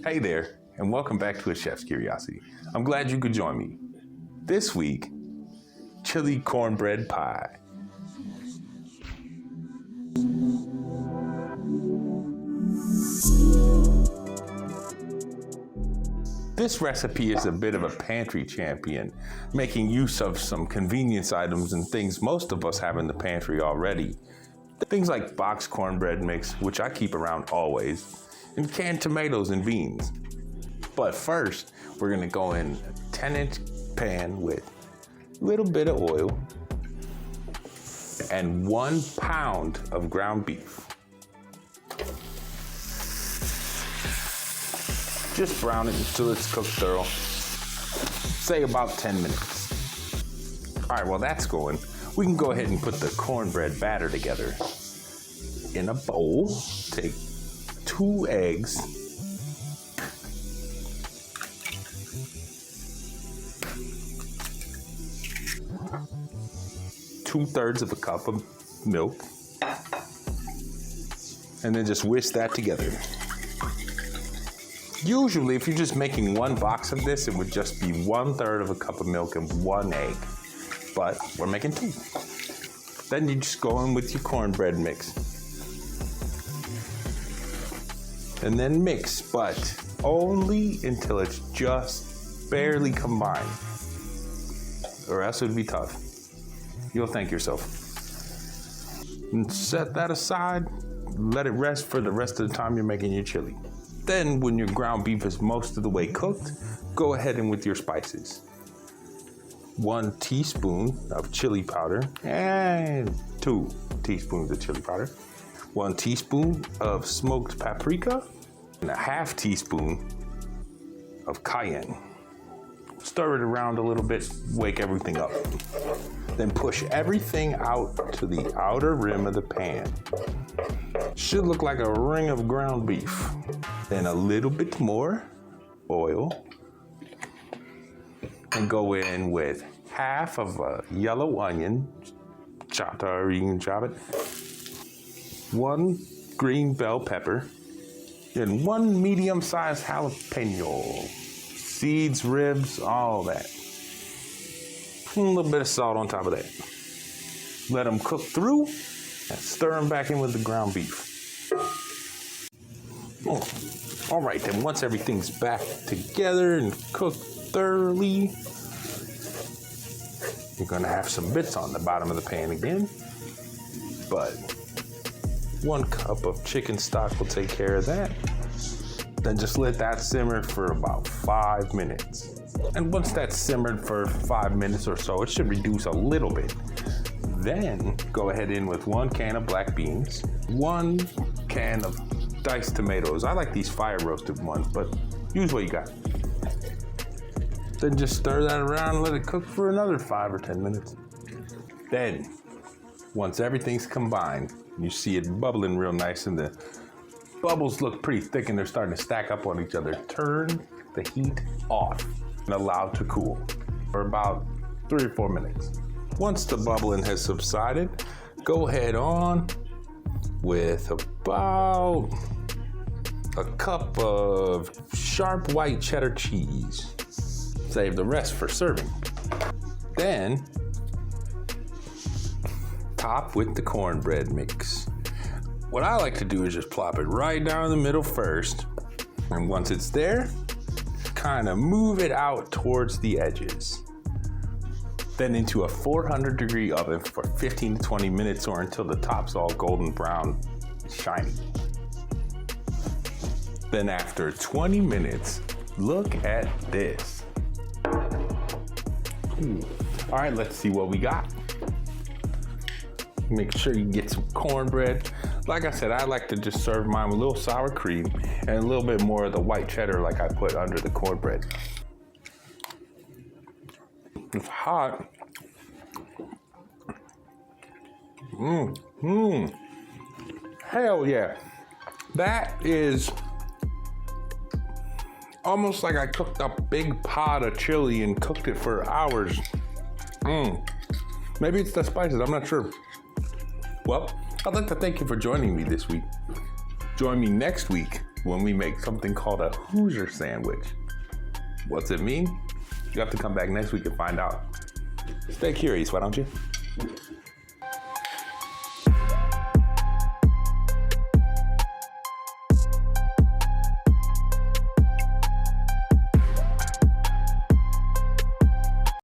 Hey there, and welcome back to A Chef's Curiosity. I'm glad you could join me. This week, chili cornbread pie. This recipe is a bit of a pantry champion, making use of some convenience items and things most of us have in the pantry already. Things like boxed cornbread mix, which I keep around always, and canned tomatoes and beans. But first, we're gonna go in a 10-inch pan with a little bit of oil and 1 pound of ground beef. Just brown it until it's cooked thorough. Say about 10 minutes. All right, while that's going, we can go ahead and put the cornbread batter together. In a bowl, take 2 eggs, two-thirds of a cup of milk, and then just whisk that together. Usually, if you're just making 1 box of this, it would just be 1/3 of a cup of milk and 1 egg, but we're making 2. Then you just go in with your cornbread mix. And then mix, but only until it's just barely combined, or else it would be tough. You'll thank yourself. And set that aside, let it rest for the rest of the time you're making your chili. Then when your ground beef is most of the way cooked, go ahead and with your spices. 1 teaspoon of chili powder and 2 teaspoons of chili powder. 1 teaspoon of smoked paprika and a 1/2 teaspoon of cayenne. Stir it around a little bit, wake everything up. Then push everything out to the outer rim of the pan. Should look like a ring of ground beef. Then a little bit more oil. And go in with 1/2 of a yellow onion, chopped, or you can chop it. 1 green bell pepper, and 1 medium-sized jalapeno. Seeds, ribs, all that. A little bit of salt on top of that. Let them cook through, and stir them back in with the ground beef. Oh. All right, then once everything's back together and cooked thoroughly, you're gonna have some bits on the bottom of the pan again, but 1 cup of chicken stock will take care of that. Then just let that simmer for about 5 minutes. And once that's simmered for 5 minutes or so, it should reduce a little bit. Then go ahead in with 1 can of black beans, 1 can of diced tomatoes. I like these fire roasted ones, but use what you got. Then just stir that around and let it cook for another 5 or 10 minutes. Then, once everything's combined, you see it bubbling real nice and the bubbles look pretty thick and they're starting to stack up on each other. Turn the heat off and allow it to cool for about 3 or 4 minutes. Once the bubbling has subsided, go ahead on with about a cup of sharp white cheddar cheese. Save the rest for serving. Then, top with the cornbread mix. What I like to do is just plop it right down the middle first, and once it's there, kind of move it out towards the edges. Then into a 400-degree oven for 15 to 20 minutes or until the top's all golden brown, shiny. Then after 20 minutes, look at this. Ooh. All right, let's see what we got. Make sure you get some cornbread. Like I said, I like to just serve mine with a little sour cream and a little bit more of the white cheddar like I put under the cornbread. It's hot. Hell yeah. That is almost like I cooked a big pot of chili and cooked it for hours. Maybe it's the spices, I'm not sure. Well, I'd like to thank you for joining me this week. Join me next week when we make something called a Hoosier sandwich. What's it mean? You have to come back next week and find out. Stay curious, why don't you?